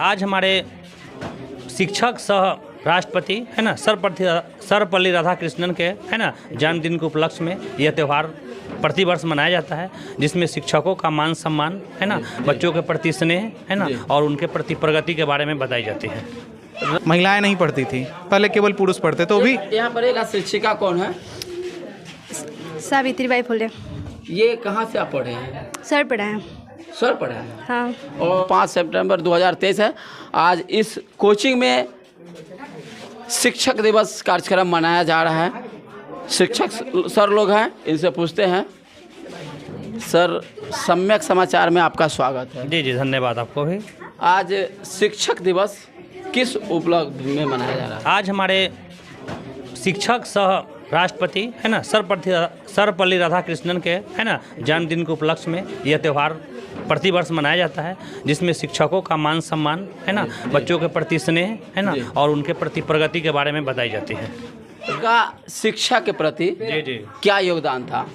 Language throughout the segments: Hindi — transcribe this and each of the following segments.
आज हमारे शिक्षक सह राष्ट्रपति है ना सर्वपल्ली राधाकृष्णन के है ना जन्मदिन के उपलक्ष्य में यह त्यौहार प्रतिवर्ष मनाया जाता है, जिसमें शिक्षकों का मान सम्मान है ना, बच्चों के प्रति स्नेह है ना और उनके प्रति प्रगति के बारे में बताई जाती है। महिलाएं नहीं पढ़ती थी, पहले केवल पुरुष पढ़ते। तो भी यहाँ पर एक शिक्षिका कौन है? सावित्रीबाई फुले। ये कहाँ से आप पढ़े हैं? सर पढ़ा है। सर पढ़ा है। हाँ। और 5 सितंबर 2023 है। आज इस कोचिंग में शिक्षक दिवस कार्यक्रम मनाया जा रहा है। शिक्षक सर लोग हैं, इनसे पूछते हैं। सर, सम्यक समाचार में आपका स्वागत है। जी जी, धन्यवाद आपको भी। आज शिक्षक दिवस किस उपलब्धि में मनाया जा रहा है? आज हमारे शिक्षक सह राष्ट्रपति है ना सर्वपल्ली राधाकृष्णन के है ना जन्मदिन के उपलक्ष्य में यह त्यौहार प्रतिवर्ष मनाया जाता है, जिसमें शिक्षकों का मान सम्मान है ना, बच्चों के प्रति स्नेह है ना और उनके प्रति प्रगति के बारे में बताई जाती है। उनका शिक्षा के प्रति जी क्या योगदान था?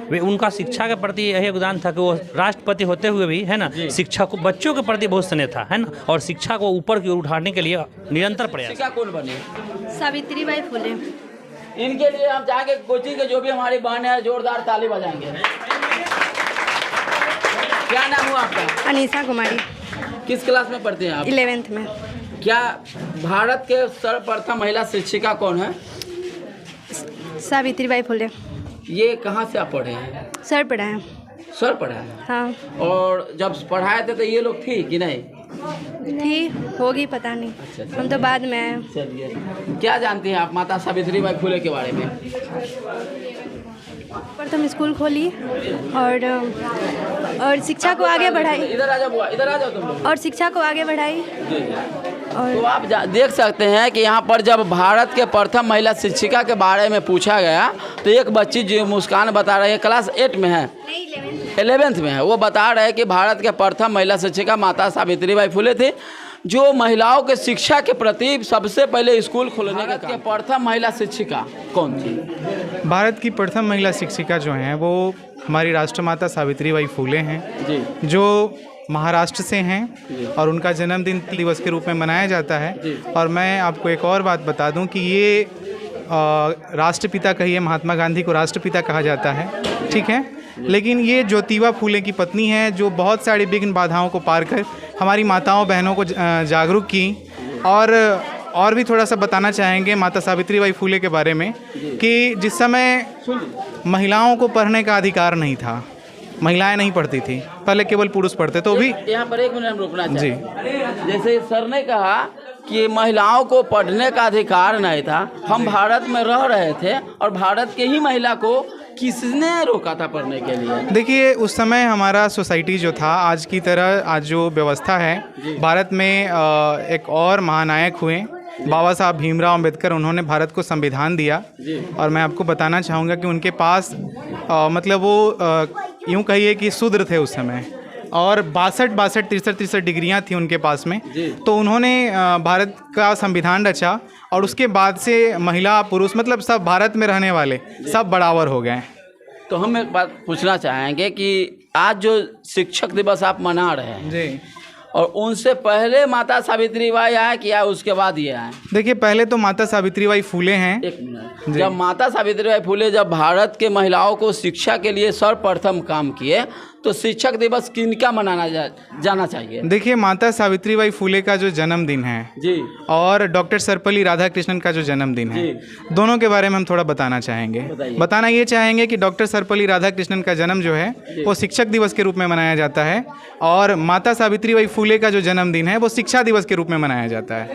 वे उनका शिक्षा के प्रति यही योगदान था कि वो राष्ट्रपति होते हुए भी है ना शिक्षा को बच्चों के प्रति बहुत स्नेह था है ना, और शिक्षा को ऊपर की ओर उठाने के लिए निरंतर प्रयास। शिक्षिका कौन बने? सावित्रीबाई फुले। इनके लिए हम चाहेंगे कोचिंग के जो भी हमारी बहन है जोरदार ताली बजाएंगे। क्या नाम हुआ आपका? अनीसा कुमारी। किस क्लास में पढ़ते हैं आप? 11th में। क्या भारत के सर्वप्रथम महिला शिक्षिका कौन है? सावित्रीबाई फुले। ये कहाँ से आप पढ़े हैं? सर पढ़ा है। सर पढ़ा है। हाँ। और जब पढ़ाए थे तो ये लोग थी कि नहीं? थी, होगी पता नहीं। अच्छा। हम तो बाद में आए। चलिए, क्या जानती हैं आप माता सावित्रीबाई फुले के बारे में? प्रथम स्कूल खोली और शिक्षा को आगे बढ़ाई। इधर आ जाओ बुआ, इधर आ जाओ तुम लोग। और शिक्षा को आगे बढ़ाई। तो आप देख सकते हैं कि यहाँ पर जब भारत के प्रथम महिला शिक्षिका के बारे में पूछा गया तो एक बच्ची जो मुस्कान बता रही है, क्लास 8 में है, 11th में है, वो बता रहे हैं कि भारत के प्रथम महिला शिक्षिका माता सावित्रीबाई फुले थी, जो महिलाओं के शिक्षा के प्रति सबसे पहले स्कूल खोलने के प्रथम महिला शिक्षिका कौन थी? भारत की प्रथम महिला शिक्षिका जो हैं वो हमारी राष्ट्रमाता सावित्रीबाई फुले हैं जी, जो महाराष्ट्र से हैं और उनका जन्मदिन दिवस के रूप में मनाया जाता है। और मैं आपको एक और बात बता दूं कि ये राष्ट्रपिता कहिए, महात्मा गांधी को राष्ट्रपिता कहा जाता है, ठीक है, लेकिन ये ज्योतिबा फुले की पत्नी है, जो बहुत सारी विघ्न बाधाओं को पार कर हमारी माताओं बहनों को जागरूक की। और भी थोड़ा सा बताना चाहेंगे माता सावित्रीबाई फुले के बारे में कि जिस समय महिलाओं को पढ़ने का अधिकार नहीं था, महिलाएं नहीं पढ़ती थी, पहले केवल पुरुष पढ़ते। तो भी यहाँ पर 1 मिनट रुकना चाहिए। जैसे सर ने कहा कि महिलाओं को पढ़ने का अधिकार नहीं था, हम भारत में रह रहे थे और भारत के ही महिला को किसने रोका था पढ़ने के लिए? देखिए, उस समय हमारा सोसाइटी जो था, आज की तरह आज जो व्यवस्था है भारत में, एक और महानायक हुए बाबा साहब भीमराव अंबेडकर, उन्होंने भारत को संविधान दिया। और मैं आपको बताना चाहूँगा कि उनके पास मतलब वो यूँ कहिए कि शूद्र थे उस समय, और 63 डिग्रियां थी उनके पास में। तो उन्होंने भारत का संविधान रचा और उसके बाद से महिला पुरुष मतलब सब भारत में रहने वाले सब बराबर हो गए। तो हम एक बात पूछना चाहेंगे कि आज जो शिक्षक दिवस आप मना रहे हैं जी, और उनसे पहले माता सावित्रीबाई आए कि या उसके बाद ये आए? देखिए, पहले तो माता सावित्रीबाई फुले हैं। 1 मिनट। जब माता सावित्रीबाई फुले जब भारत के महिलाओं को शिक्षा के लिए सर्वप्रथम काम किए तो शिक्षक दिवस किनका मनाना जाना चाहिए? देखिए, माता सावित्रीबाई फुले का जो जन्मदिन है जी और डॉक्टर सर्वपल्ली राधाकृष्णन का जो जन्मदिन है, दोनों के बारे में हम थोड़ा बताना चाहेंगे। बताना ये चाहेंगे कि डॉक्टर सर्वपल्ली राधाकृष्णन का जन्म जो है वो शिक्षक दिवस के रूप में मनाया जाता है, और माता सावित्रीबाई फुले का जो जन्मदिन है वो शिक्षा दिवस के रूप में मनाया जाता है।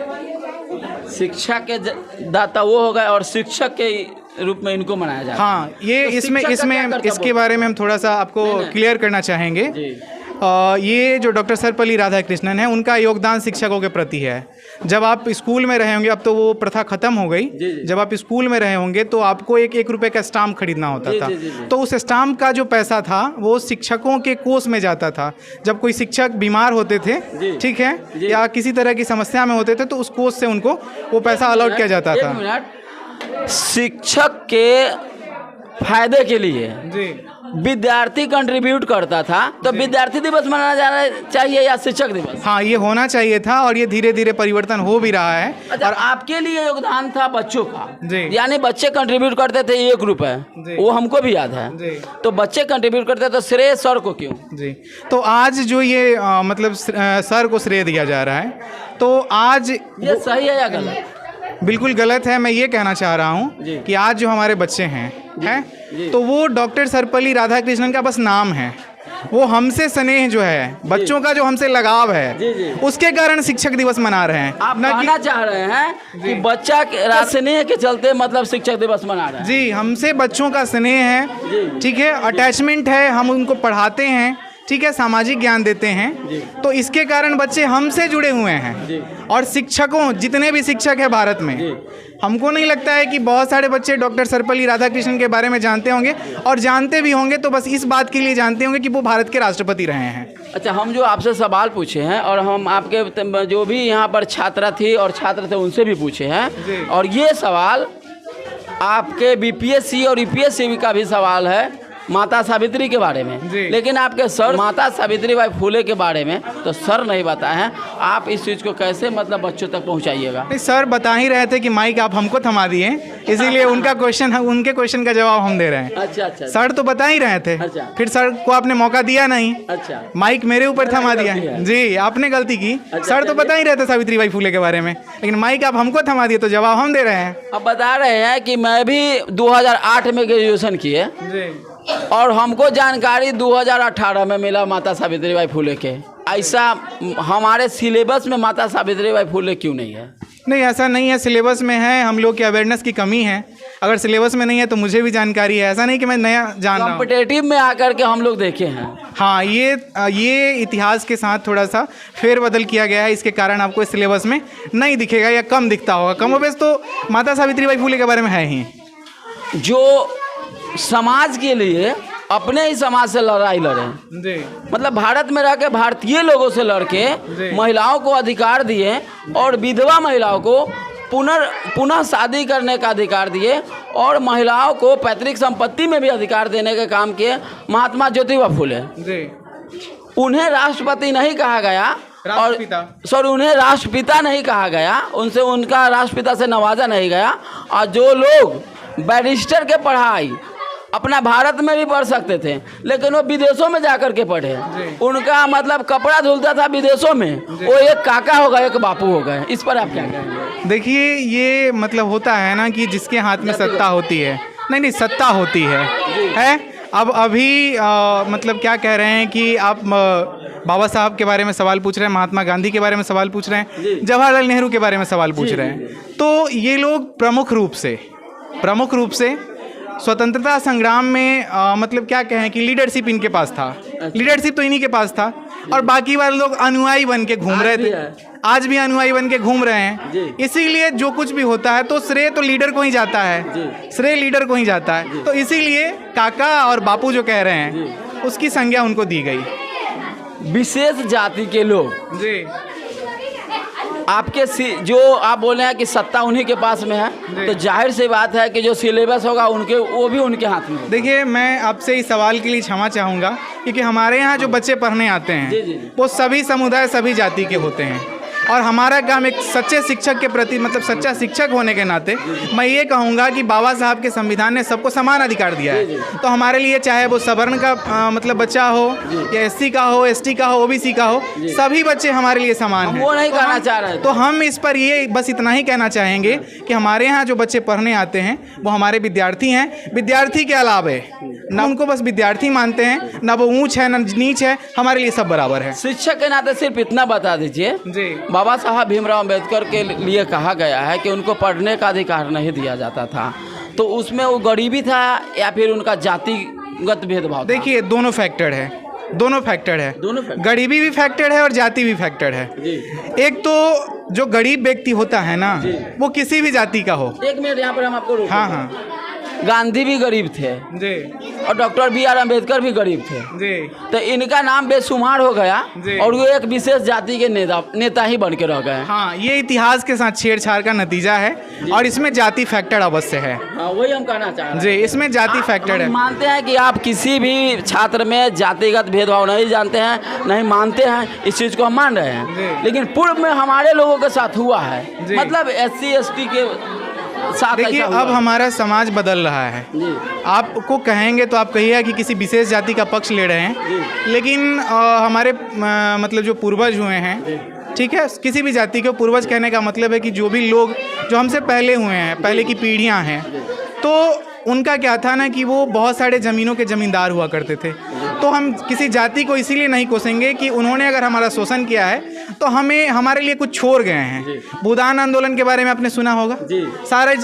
शिक्षा के दाता वो हो गए और शिक्षक के रूप में इनको मनाया जाता है। हाँ, ये तो इसके बारे में हम थोड़ा सा आपको क्लियर करना चाहेंगे। ये जो डॉक्टर सर्वपल्ली राधाकृष्णन है, उनका योगदान शिक्षकों के प्रति है। जब आप स्कूल में रहे होंगे, अब तो वो प्रथा खत्म हो गई, जब आप स्कूल में रहे होंगे तो आपको 1 रुपए का स्टाम्प खरीदना होता था। तो उस स्टाम्प का जो पैसा था वो शिक्षकों के कोष में जाता था। जब कोई शिक्षक बीमार होते थे, ठीक है, या किसी तरह की समस्या में होते थे, तो उस कोष से उनको वो पैसा अलॉट किया जाता था। शिक्षक के फायदे के लिए जी विद्यार्थी कंट्रीब्यूट करता था, तो विद्यार्थी दिवस मनाना जाना चाहिए या शिक्षक दिवस? हाँ, ये होना चाहिए था और ये धीरे धीरे परिवर्तन हो भी रहा है। अच्छा, और आपके लिए योगदान था बच्चों का, जी। यानी बच्चे कंट्रीब्यूट करते थे 1 रुपए, वो हमको भी याद है। जी। तो बच्चे कंट्रीब्यूट करते तो श्रेय सर को क्यों? जी, तो आज जो ये मतलब सर को श्रेय दिया जा रहा है, तो आज ये सही है या गलत? बिल्कुल गलत है। मैं ये कहना चाह रहा हूँ कि आज जो हमारे बच्चे हैं तो वो डॉक्टर सर्वपल्ली राधाकृष्णन का बस नाम है। वो हमसे स्नेह जो है, बच्चों का जो हमसे लगाव है, उसके कारण शिक्षक दिवस मना रहे हैं। आप कहना चाह रहे हैं कि बच्चा के स्नेह के चलते मतलब शिक्षक दिवस मना रहे हैं? जी, हमसे बच्चों का स्नेह है, ठीक है, अटैचमेंट है, हम उनको पढ़ाते हैं, ठीक है, सामाजिक ज्ञान देते हैं, तो इसके कारण बच्चे हमसे जुड़े हुए हैं। और शिक्षकों, जितने भी शिक्षक हैं भारत में, हमको नहीं लगता है कि बहुत सारे बच्चे डॉक्टर सर्वपल्ली राधाकृष्णन के बारे में जानते होंगे, और जानते भी होंगे तो बस इस बात के लिए जानते होंगे कि वो भारत के राष्ट्रपति रहे हैं। अच्छा, हम जो आपसे सवाल पूछे हैं और हम आपके जो भी यहाँ पर छात्रा थी और छात्र थे उनसे भी पूछे हैं, और ये सवाल आपके बीपीएससी और यूपीएससी का भी सवाल है माता सावित्री के बारे में, लेकिन आपके सर माता सावित्रीबाई फुले के बारे में तो सर नहीं बताए हैं। आप इस चीज़ को कैसे मतलब बच्चों तक पहुंचाइएगा? नहीं, सर बता ही रहे थे कि माइक आप हमको थमा दिए, इसीलिए उनका क्वेश्चन, उनके क्वेश्चन का जवाब हम दे रहे हैं। अच्छा अच्छा, सर तो बता ही रहे थे। अच्छा। फिर सर को आपने मौका दिया नहीं। अच्छा, माइक मेरे ऊपर थमा दिया। जी, आपने गलती की। सर तो बता ही रहे थे सावित्रीबाई फुले के बारे में, लेकिन माइक आप हमको थमा दिए, तो जवाब हम दे रहे हैं। अब बता रहे हैं कि मैं भी 2008 में ग्रेजुएशन किए और हमको जानकारी 2018 में मिला माता सावित्रीबाई फुले के। ऐसा हमारे सिलेबस में माता सावित्रीबाई फुले क्यों नहीं है? नहीं, ऐसा नहीं है, सिलेबस में है। हम लोग की अवेयरनेस की कमी है। अगर सिलेबस में नहीं है तो मुझे भी जानकारी है, ऐसा नहीं कि मैं नया जान रहा हूँ। कॉम्पिटेटिव में आकर के हम लोग देखे हैं। हाँ, ये इतिहास के साथ थोड़ा सा फेरबदल किया गया है, इसके कारण आपको सिलेबस में नहीं दिखेगा या कम दिखता होगा। कमोबेश तो माता सावित्रीबाई फुले के बारे में है ही। जो समाज के लिए अपने ही समाज से लड़ाई लड़े, मतलब भारत में रह के भारतीय लोगों से लड़के महिलाओं को अधिकार दिए और विधवा महिलाओं को पुनः शादी करने का अधिकार दिए और महिलाओं को पैतृक संपत्ति में भी अधिकार देने का काम किए महात्मा ज्योतिबा फुले। उन्हें राष्ट्रपति नहीं कहा गया और उन्हें राष्ट्रपिता नहीं कहा गया, उनसे उनका राष्ट्रपिता से नवाजा नहीं गया। और जो लोग बैरिस्टर के पढ़ाई अपना भारत में भी पढ़ सकते थे, लेकिन वो विदेशों में जाकर के पढ़े, उनका मतलब कपड़ा धुलता था विदेशों में, वो एक काका हो गए, एक बापू हो गए। इस पर आप क्या कहेंगे? देखिए, ये मतलब होता है ना कि जिसके हाथ में सत्ता होती है, नहीं सत्ता होती है। अब अभी मतलब क्या कह रहे हैं कि आप बाबा साहब के बारे में सवाल पूछ रहे हैं, महात्मा गांधी के बारे में सवाल पूछ रहे हैं, जवाहरलाल नेहरू के बारे में सवाल पूछ रहे हैं, तो ये लोग प्रमुख रूप से स्वतंत्रता संग्राम में मतलब क्या कहें कि लीडरशिप इनके पास था। लीडरशिप तो इन्हीं के पास था और बाकी वाले लोग अनुयायी बन के घूम रहे थे। आज भी अनुयायी बन के घूम रहे हैं। इसीलिए जो कुछ भी होता है तो श्रेय तो लीडर को ही जाता है, श्रेय लीडर को ही जाता है। तो इसीलिए काका और बापू जो कह रहे हैं उसकी संज्ञा उनको दी गई। विशेष जाति के लोग जी, आपके जो आप बोले हैं कि सत्ता उन्हीं के पास में है, तो जाहिर सी बात है कि जो सिलेबस होगा उनके, वो भी उनके हाथ में। देखिए, मैं आपसे इस सवाल के लिए क्षमा चाहूँगा क्योंकि हमारे यहाँ जो बच्चे पढ़ने आते हैं वो सभी समुदाय, सभी जाति के होते हैं और हमारा काम एक सच्चे शिक्षक के प्रति, मतलब सच्चा शिक्षक होने के नाते मैं ये कहूँगा कि बाबा साहब के संविधान ने सबको समान अधिकार दिया है। तो हमारे लिए चाहे वो सवर्ण का मतलब बच्चा हो या एससी का हो, एसटी का हो, ओबीसी का हो, सभी बच्चे हमारे लिए समान हैं। वो नहीं कहना चाह रहे, तो हम इस पर ये बस इतना ही कहना चाहेंगे कि हमारे यहाँ जो बच्चे पढ़ने आते हैं वो हमारे विद्यार्थी हैं। विद्यार्थी के अलावे ना उनको बस विद्यार्थी मानते हैं, ना वो ऊँच है ना नीच है, हमारे लिए सब बराबर है। शिक्षक के नाते सिर्फ इतना बता दीजिए जी, बाबा साहब भीमराव अंबेडकर के लिए कहा गया है कि उनको पढ़ने का अधिकार नहीं दिया जाता था, तो उसमें वो गरीबी था या फिर उनका जातिगत भेदभाव? देखिए, दोनों फैक्टर है। गरीबी भी फैक्टर है और जाति भी फैक्टर है। एक तो जो गरीब व्यक्ति होता है ना, वो किसी भी जाति का हो। एक मिनट यहाँ पर हम आपको हाँ, गांधी भी गरीब थे जी और डॉक्टर B.R. अम्बेडकर भी गरीब थे। जी तो इनका नाम बेशुमार हो गया जी। और वो एक विशेष जाति के नेता ही बन के रह गए। हाँ, ये इतिहास के साथ छेड़छाड़ का नतीजा है और इसमें जाति फैक्टर अवश्य है। हाँ, वही हम कहना चाह रहे हैं। जी, इसमें जाति फैक्टर है। हम मानते हैं कि आप किसी भी छात्र में जातिगत भेदभाव नहीं जानते हैं, नहीं मानते हैं, इस चीज़ को हम मान रहे हैं। जी। लेकिन पूर्व में हमारे लोगों के साथ हुआ है, जी। मतलब SC ST के साथ देखिए, ऐसा हुआ अब है। हमारा समाज बदल रहा है। जी आपको कहेंगे तो आप कहिएगा कि किसी विशेष जाति का पक्ष ले रहे हैं, लेकिन हमारे मतलब जो पूर्वज हुए हैं, ठीक है, किसी भी जाति के पूर्वज कहने का मतलब है कि जो भी लोग जो हमसे पहले हुए हैं, पहले की पीढ़ियां हैं, तो उनका क्या था ना कि वो बहुत सारे ज़मीनों के ज़मींदार हुआ करते थे। तो हम किसी जाति को इसीलिए नहीं कोसेंगे कि उन्होंने अगर हमारा शोषण किया है तो हमें हमारे लिए कुछ छोड़ गए हैं। भूदान आंदोलन के बारे में आपने सुना होगा।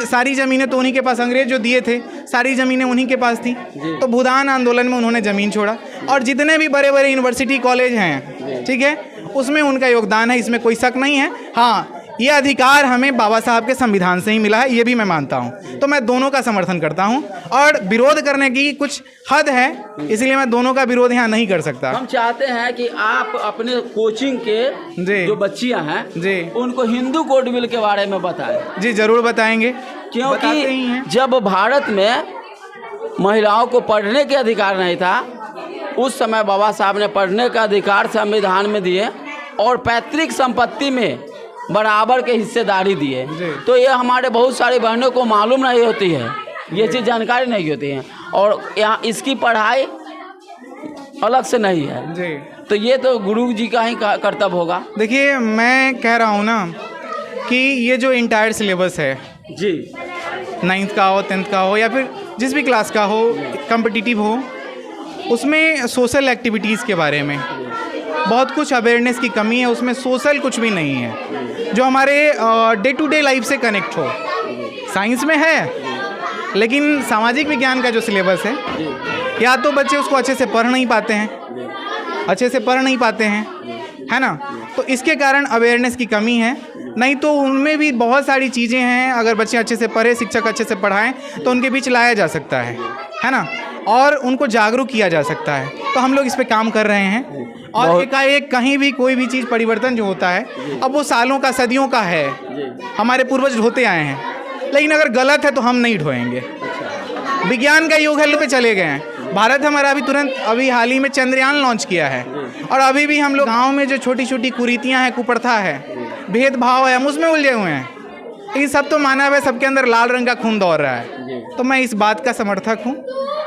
सारी ज़मीनें तो उन्हीं के पास, अंग्रेज जो दिए थे सारी ज़मीनें उन्हीं के पास थी। तो भूदान आंदोलन में उन्होंने ज़मीन छोड़ा और जितने भी बड़े बड़े यूनिवर्सिटी कॉलेज हैं, ठीक है, उसमें उनका योगदान है, इसमें कोई शक नहीं है। हाँ, ये अधिकार हमें बाबा साहब के संविधान से ही मिला है, ये भी मैं मानता हूँ। तो मैं दोनों का समर्थन करता हूँ और विरोध करने की कुछ हद है, इसलिए मैं दोनों का विरोध यहाँ नहीं कर सकता। हम चाहते हैं कि आप अपने कोचिंग के जी। जो बच्चियां हैं जी। उनको हिंदू कोड बिल के बारे में बताएं। जी ज़रूर बताएंगे, बताते ही क्योंकि हैं। जब भारत में महिलाओं को पढ़ने के अधिकार नहीं था, उस समय बाबा साहब ने पढ़ने का अधिकार संविधान में दिए और पैतृक संपत्ति में बराबर के हिस्सेदारी दिए। तो ये हमारे बहुत सारी बहनों को मालूम नहीं होती है, ये चीज़ जानकारी नहीं होती है और यहाँ इसकी पढ़ाई अलग से नहीं है। जी, तो ये तो गुरु जी का ही कर्तव्य होगा। देखिए, मैं कह रहा हूँ ना कि ये जो इंटायर सिलेबस है जी, 9th का हो, 10th का हो या फिर जिस भी क्लास का हो, कॉम्पिटिटिव हो, उसमें सोशल एक्टिविटीज़ के बारे में बहुत कुछ अवेयरनेस की कमी है। उसमें सोशल कुछ भी नहीं है जो हमारे डे टू डे लाइफ से कनेक्ट हो। साइंस में है, लेकिन सामाजिक विज्ञान का जो सिलेबस है, या तो बच्चे उसको अच्छे से पढ़ नहीं पाते हैं, है ना। तो इसके कारण अवेयरनेस की कमी है। नहीं तो उनमें भी बहुत सारी चीज़ें हैं, अगर बच्चे अच्छे से पढ़े, शिक्षक अच्छे से पढ़ाएं तो उनके बीच लाया जा सकता है ना, और उनको जागरूक किया जा सकता है। तो हम लोग इस पे काम कर रहे हैं और एकाएक कहीं भी कोई भी चीज़ परिवर्तन जो होता है, अब वो सालों का, सदियों का है, हमारे पूर्वज ढोते आए हैं, लेकिन अगर गलत है तो हम नहीं ढोएंगे। विज्ञान का युग है पे चले गए हैं। भारत हमारा अभी हाल ही में चंद्रयान लॉन्च किया है और अभी भी हम लोग गाँव में जो छोटी छोटी कुरीतियाँ हैं, कुप्रथा है, भेदभाव है, हम उसमें उलझे हुए हैं। लेकिन सब तो मानव है, सबके अंदर लाल रंग का खून दौड़ रहा है। तो मैं इस बात का समर्थक हूँ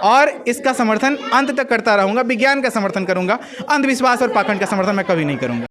और इसका समर्थन अंत तक करता रहूँगा। विज्ञान का समर्थन करूँगा, अंधविश्वास और पाखंड का समर्थन मैं कभी नहीं करूँगा।